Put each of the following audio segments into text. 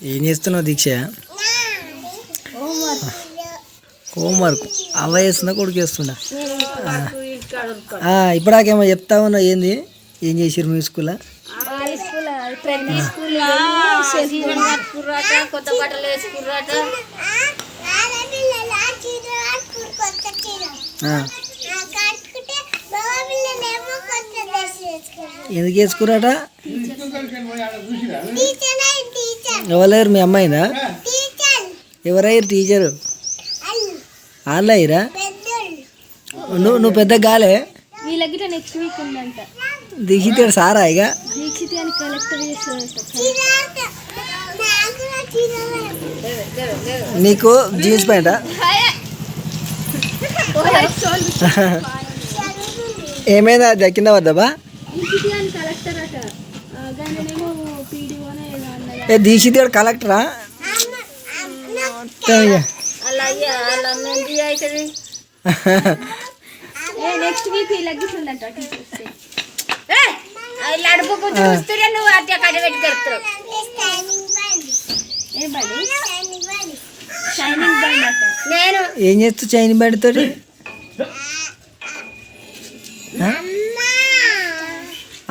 ఏం చేస్తున్నావు దీక్ష? హోంవర్క్ అవ్వ చేస్తుందా కొడుకు చేస్తుందా? ఇప్పటికేమో చెప్తా ఉన్నా, ఏంది ఏం చేసిరు మీ స్కూల్లో? కొత్త బట్టలు వేసుకుర్రాట. ఎందుకు వేసుకురాట? ఎవరు మీ అమ్మాయినా? ఎవరయ్యారు టీచరు? వాళ్ళు అయ్యారా? నువ్వు పెద్ద గాలే. దీక్షిత్ సారా ఇక నీకు జీన్స్ ప్యాంటా? ఏమైందా కింద వద్దాబా? దీక్షిత్ గారు కలెక్టరా? ఏం చేస్తూ షైనింగ్ బండి తోటి?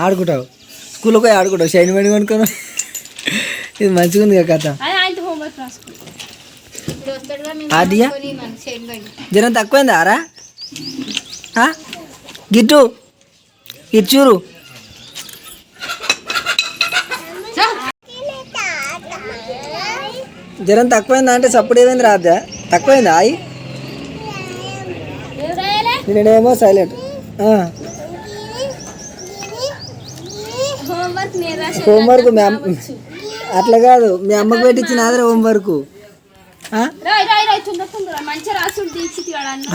ఆడుకుంటావు స్కూల్కి పోయి ఆడుకుంటావు షైనింగ్ బండి కొనుక్కొని? ఇది మంచిగా ఉంది కథ. అది జనం తక్కువైందా రా? గిట్టు ఇచ్చూరు జ్వరం తక్కువైందా అంటే సప్పుడు ఏమైంది రాదా? తక్కువైందా? అయి నేనేమో సైలెంట్. హోంవర్క్ మీ అమ్మ అట్లా కాదు, మీ అమ్మకి పెట్టించిన ఆదర హోంవర్క్.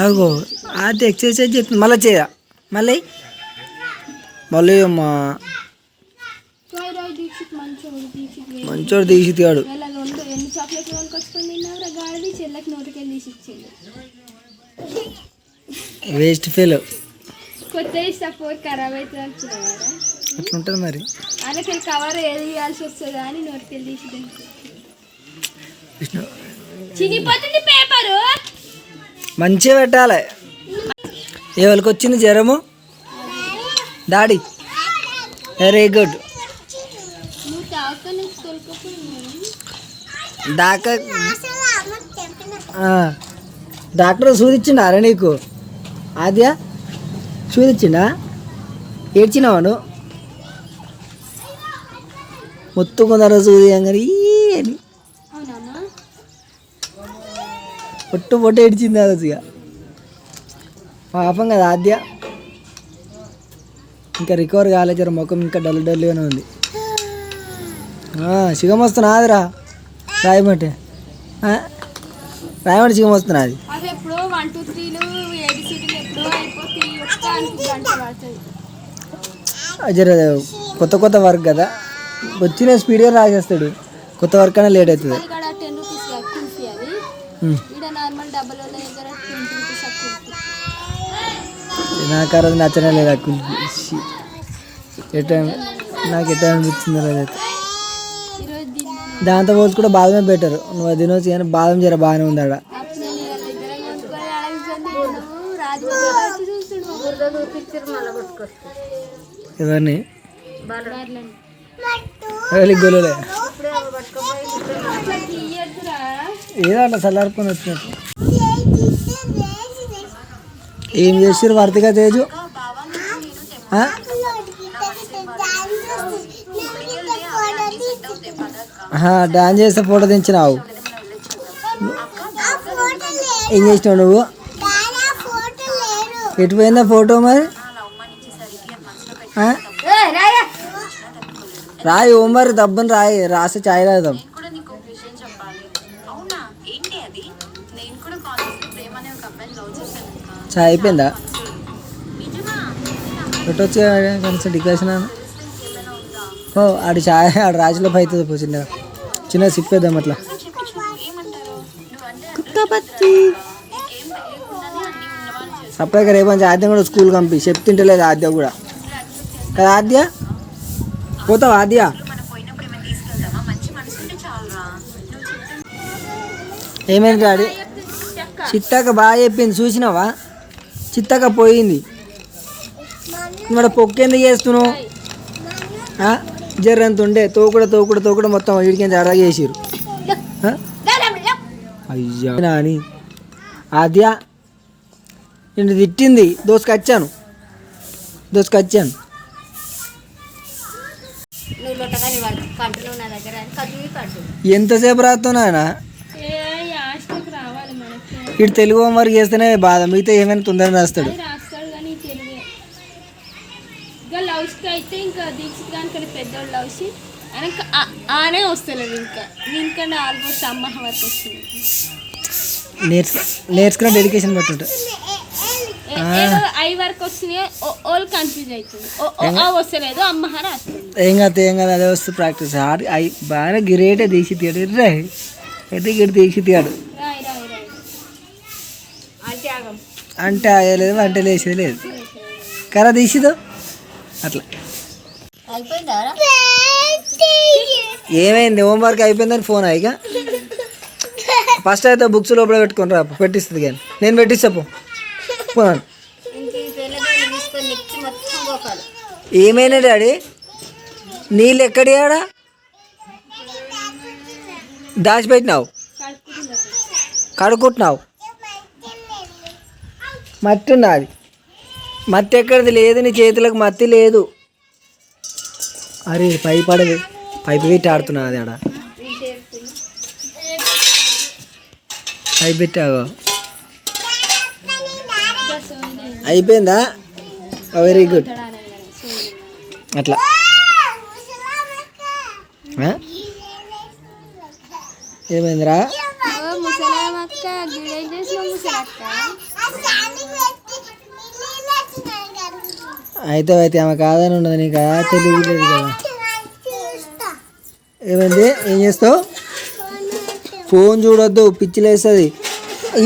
అగో అది ఎక్సర్సైజ్ చెప్తుంది, మళ్ళీ చేయ మళ్ళీ మళ్ళీ అమ్మా మంచోడు దీక్షిత్ గాడు. వేస్ట్ ఫెలో అట్లుంటుంది మరి. మంచిగా పెట్టాలి. ఎవరికి వచ్చింది జ్వరము? Daddy very good. డాక్టర్ సూదిచ్చిండా అరే నీకు? ఆద్య సూదిచ్చిండా? ఏడ్చినావా నువ్వు? మొత్తుకుందరా సూది అని పొట్టు పొట్టు ఏడ్చింది ఆ రోజు. ఇక పాపం కదా ఆద్య, ఇంకా రికవర్ కాలేదు, జర ముఖం ఇంకా డల్ డల్గానే ఉంది. సిగం వస్తున్నదిరా రాయమంటే, రాయమంటే సిగం వస్తున్నది. జర కొత్త కొత్త వర్క్ కదా, వచ్చిన స్పీడ్గా రాసేస్తాడు. కొత్త వర్క్ అయినా లేట్ అవుతుంది. నాకు ఆ రోజు నచ్చనే లేదు ఆ కుల్ఫీ. నాకు ఎట్లా అనిపించింది అదైతే. దాంతో పోల్చి కూడా బాదమే బెటర్. నువ్వు అది తినవచ్చు కానీ బాదం జర బాగానే ఉంది ఆడ. ఎవరిని గొల్లలే ఏదో అట్లా చల్లారుకొని వచ్చినట్టు. ఏం చేసారు వర్తిక తేజు? డాన్స్ చేస్తే ఫోటో దించినావు. ఏం చేసినావు నువ్వు? ఎటు పోయిందా ఫోటో మరి? రాయి హోంవర్క్ దబ్బని రాయి, రాసి చాయ్ రాద్దాం. చాయ్ అయిపోయిందా? పెట్టొచ్చు కనీసం డికాషన్. ఓ ఆడి చాయ్ ఆడ రాజులో అవుతుంది. పో చిన్నగా చిన్నగా సిప్పేద్దాం అట్లా. సప్లైగా రేపు ఆద్యం కూడా స్కూల్ పంపి చెప్తుంటలేదు ఆద్య కూడా కదా. ఆద్య పోతావా? ఆద్య ఏమైంది డాడీ? చిత్తక్క బాగా చెప్పింది చూసినావా? చిత్తక్క పోయింది. మరి పొక్కెందుకు చేస్తున్నావు? జర్రంత ఉండే తోకుడ మొత్తం వీడికి అడగా చేసిరు. అయ్యా నాని అద్యా నేను తిట్టింది దోసుకొచ్చాను. ఎంతసేపు రాస్తున్నానా? ఇటు తెలుగు హోంవర్క్ చేస్తేనే బాధ, మిగతా ఏమైనా తొందరగా రాస్తాడు. లవ్స్కి అయితే ఇంకా దీక్షిత్ కానీ పెద్దోళ్ళు లవ్స్ ఆనే వస్తలేదు. ఇంకా ఆల్మోస్ట్ అమ్మ వరకు వస్తుంది. నేర్చుకున్న డెడికేషన్ బట్టి ఉంటుంది. ఐ వరకు వస్తున్నాయి, ఓల్ కన్ఫ్యూజ్ అవుతుంది. వస్తలేదు అమ్మహార ఏం కాదు అదే వస్తుంది ప్రాక్టీస్. బాగా గిరేటే దీక్షి తీయాడు. అయితే గిడి దీక్షి తీయాడు అంటే అయ్యలేదు, అంటే లేచేది లేదు. కరా దీక్షితో అట్లా ఏమైంది? హోంవర్క్ అయిపోయిందని ఫోన్ ఇక ఫస్ట్ అయితే బుక్స్ లోపల పెట్టుకొని రా, పెట్టిస్తుంది. కానీ నేను పెట్టిస్తాను. ఏమైనా డాడీ? నీళ్ళు ఎక్కడియాడా దాచిపెట్టినావు? కడుక్కుంటున్నావు? మట్టి ఉన్నది. మట్టి ఎక్కడిది? లేదు, నీ చేతులకు మట్టి లేదు. అరే పైపు పడదు, పైపు పెట్టి ఆడుతున్నది ఆడ. పైపు పెట్టావు అయిపోయిందా? Very good. అట్లా ఏమైందిరా? అయితే ఆమె కాదని ఉండదు, నీకు తెలియలేదు కదా. ఏమైంది? ఏం చేస్తావు? ఫోన్ చూడొద్దు, పిచ్చిలేస్తుంది.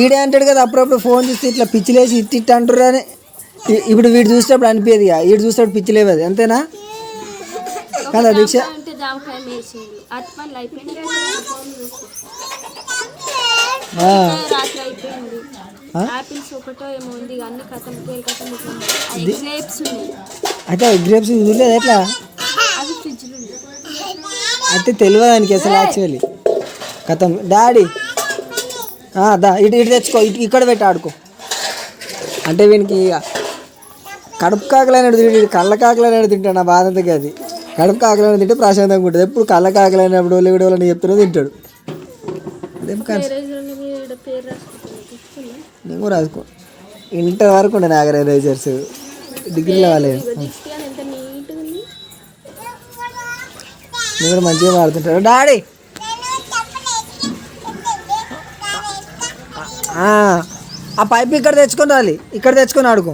ఈడే అంటాడు కదా అప్పుడప్పుడు ఫోన్ చూస్తే ఇట్లా పిచ్చిలేసి ఇట్ట అంటారు అని. ఇప్పుడు వీడు చూసేటప్పుడు అనిపించదు, వీడు చూసేటప్పుడు పిచ్చిలేవది. అంతేనా కదా దీక్ష? అయితే గ్రేప్స్ చూడలేదు ఎట్లా? అయితే తెలియదు దానికి అసలు యాక్చువల్లీ. కథం డాడీ దా ఇటు తెచ్చుకో, ఇక్కడ పెట్టి ఆడుకో. అంటే వీనికి కడుపు కాకలైనడు తింటాడు, కళ్ళ కాకలైనడు తింటాడు. నా బాధ అంతగా అది. కడుపు కాకలైన తింటే ప్రశాంతంగా ఉంటుంది. ఎప్పుడు కళ్ళ కాకలైనప్పుడు వీడియోలో చెప్తున్నా తింటాడు. అదేం నేను కూడా రాసుకో. ఇంటర్ వరకు ఉండే నాగరైజర్స్ డిగ్రీలో వాళ్ళే. నేను కూడా మంచిగా వాడుతుంటాడు డాడీ. ఆ పైపు ఇక్కడ తెచ్చుకొని రాలి, ఇక్కడ తెచ్చుకొని ఆడుకో.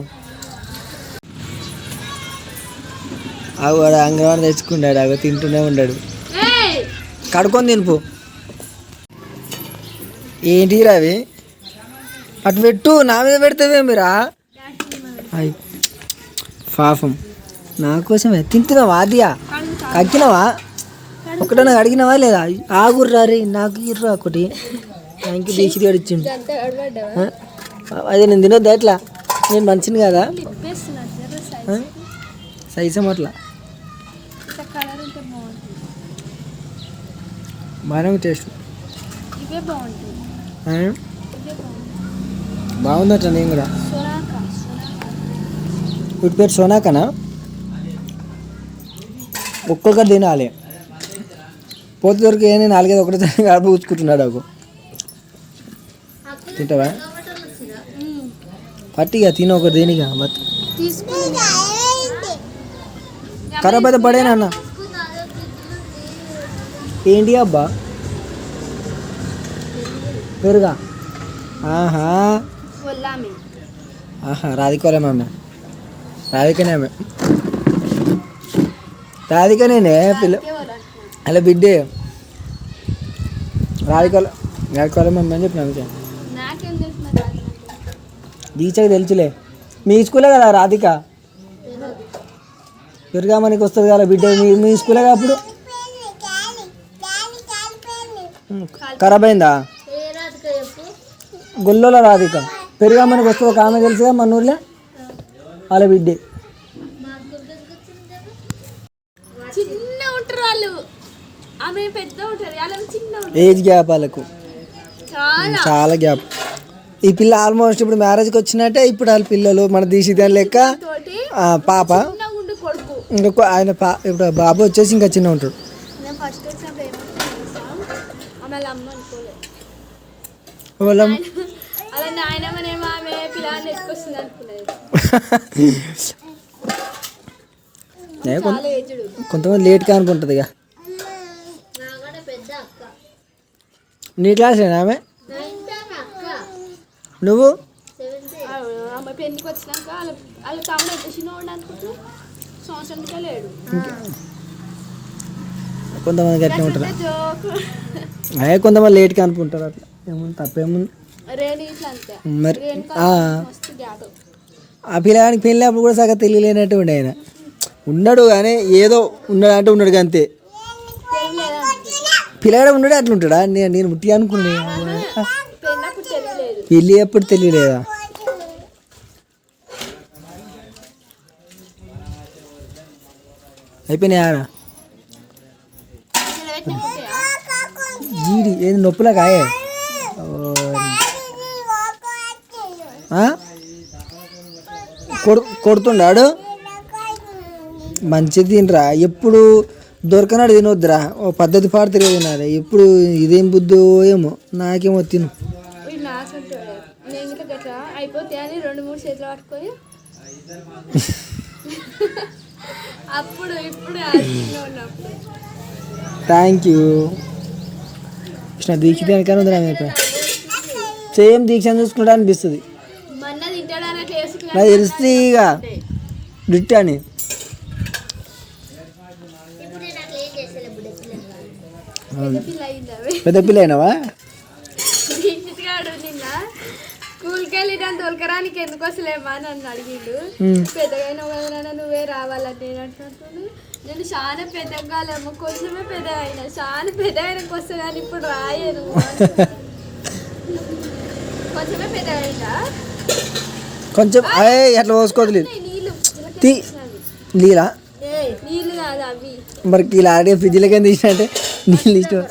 అవి వాడు అంగన్వాడి తెచ్చుకున్నాడు, అవి తింటూనే ఉన్నాడు. కడుక్కొని తినిపో. ఏంటి అవి? అటు పెట్టు, నా మీద పెడతావే మీరా? అయ్యి పాపం నా కోసమే తింటున్నావా? అదియా కక్కినవా? ఒకటన్నా అడిగినవా లేదా? ఆగుర్రా రే, నాకు ఇర్రా ఒకటి. ఇంక దీక్ష ఇచ్చిండు. అదే నేను తినొద్దా? ఎట్లా? నేను మంచిని కదా సైజం అట్లా బాగానే టేస్ట్ బాగుందట. నేను కూడా వీటి పేరు సోనాకనా? ఒక్కొక్కటి తినాలి. పోతు దొరికి నేను 4-5 ఒకటి గడప ఊచుకుంటున్నాడు. నాకు తింటావా? పట్టిగా తిన ఒకటి దేనిగా మొత్తం ఖరాబ్ అయితే పడేనా అన్న? ఏంటి అబ్బా? పెరుగా? ఆహా రాధికోలే అమ్మ, రాధికనే ఆమె, రాధికనే పిల్ల అలా బిడ్డే. రాధికోలమ్మ అని చెప్పిన దీక్షకి తెలుసులే. మీ స్కూలే కదా రాధిక? పెరుగామనికి వస్తుంది కదా బిడ్డ, మీ స్కూలే కదా అప్పుడు. ఖరాబ్ అయిందా? గొల్లోలో రాధిక పెరుగమ్మనికి వస్తే ఒక ఆమె తెలుసుగా మన ఊర్లో వాళ్ళ బిడ్డే. చిన్న ఉంటారు వాళ్ళు, ఆమె పెద్ద ఉంటారు, వాళ్ళు చిన్న ఏజ్ గ్యాప్ వాళ్ళకు చాలా చాలా గ్యాప్. ఈ పిల్ల ఆల్మోస్ట్ ఇప్పుడు మ్యారేజ్కి వచ్చినట్టే. ఇప్పుడు వాళ్ళ పిల్లలు మన దీక్షితాన్ని లెక్క తోటి పాప ఉండు కొడుకు. ఇంకొక ఆయన ఇప్పుడు బాబు వచ్చేసి ఇంకా చిన్న ఉంటాడు. నేను ఫస్ట్ వచ్చినప్పుడు ఆమె వాళ్ళ అమ్మ అనుకోలేదు, వాళ్ళ అలా నాయనమ్మనేమో ఆమె పిల్లని ఎత్తుకొస్తుంది అనుకున్నది. చాలా ఏజ్డ్. కొంతమంది లేట్గా అనుకుంటుంది ఇక. నీ క్లాసేనా ఆమె? నువ్వు ఆమె పెళ్ళికి వచ్చినాక వాళ్ళ తమ్ముడు ఎంత చిన్న అనుకుంటూ సంవత్సరానికే లేడు. కొంతమంది గట్టిగా ఉంటారు, జోకు అదే కొంతమంది లేట్గా అనుకుంటారు. అట్లా ఏముంది తప్పేముంది రేణి ఇట్లా అంతే. మరి. మస్తు గ్యాప్. ఆ పిల్లగానికి పెళ్ళినప్పుడు కూడా సగం తెలియలేనట్టు ఉండే ఆయన. ఉన్నాడు కానీ ఏదో ఉన్నాడు అంటే ఉన్నాడు అంతే. పిల్లగాడు ఉన్నాడు అట్లా ఉంటాడా? నేను ముట్టి అనుకున్నా. పెళ్ళప్పుడు తెలియలేదు. పెళ్ళి ఎప్పుడు తెలియలేదా? అయిపోయినాయారా? జీడి ఏది నొప్పులా కాయే? కొడుతుండాడు. మంచిది తినరా, ఎప్పుడు దొరకనాడు తినొద్దురా. ఓ పద్ధతి పాడు తిరిగి తినాలి. ఎప్పుడు ఇదేం బుద్ధో ఏమో, నాకేమో తిను. నేను ఇట్లా గట్రా అయిపోతే అని 2-3 చేతులు పట్టుకొని అప్పుడు ఇప్పుడు ఉన్నప్పుడు థ్యాంక్ యూ కృష్ణ. దీక్ష తినకానే ఉంది నాకు. సేమ్ దీక్ష చూసుకుంటా అనిపిస్తుంది. మన్న తింటాడు అన్నట్టు వేసుకున్నా. నాకు తెలుస్తుంది ఇక బిట్ అని. పెద్ద పిల్ల అయినావా? నిన్న స్కూల్కి వెళ్ళి నన్ను తోలుకరానికి ఎందుకు వస్తలేమా నన్ను అడిగిండు. పెద్దగా కదా నువ్వే రావాలని నేను అంటున్నాను. నేను చాలా పెద్దగా కాలేమో, కొంచెమే పెద్దగా అయినా, చాలా పెద్దగా అయినాకి వస్తా కానీ ఇప్పుడు రాయను. కొంచెమే పెద్దగా అయినా కొంచెం అట్లా పోసుకోవద్దు. నీళ్ళు నీళ్ళా? నీళ్ళు కాదు అవి. మరి ఇలా ఆడే ఫ్రిడ్జ్లకి ఏం తీసినట్టే నీళ్ళు ఇష్టం.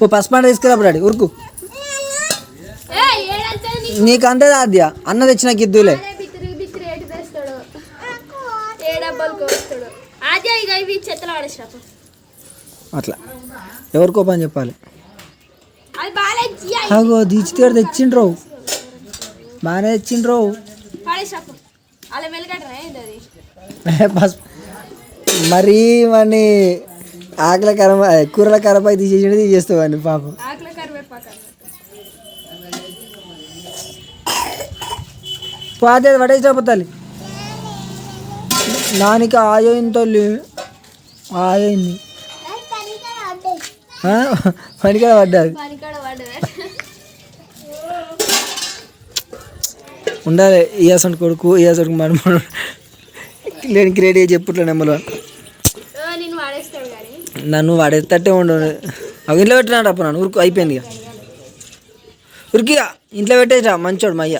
ఓ పసుపు తీసుకురాప్పుడు ఆడి ఉరుకు. నీకు అంతే ఆద్య అన్న తెచ్చిన గిద్దులే అట్లా ఎవరికో పని చెప్పాలి. అగో దీచితే తెచ్చిండ్రు, బాగానే తెచ్చిండ్రు. పసుపు మరీ మని ఆకలి కరమ కూరల కరపై తీసేసి తీసేస్తావండి పాపం. పాతే పడేసిపోతాలి. నానికి ఆయోయింది తల్లి, ఆయోయింది పనికాడ పడ్డాది. ఉండాలి ఇయాసండి కొడుకు, ఇయాసండి మన లేని క్రియేట్ చేసి చెప్పుట్లే నెమ్మలు. నన్ను వాడేస్తట్టే ఉండవు. అవి ఇంట్లో పెట్టినాడు అప్పుడు నన్ను ఉరుకు అయిపోయింది. ఇక ఉరికిగా ఇంట్లో పెట్టేసిరా మంచోడు మా అయ్య.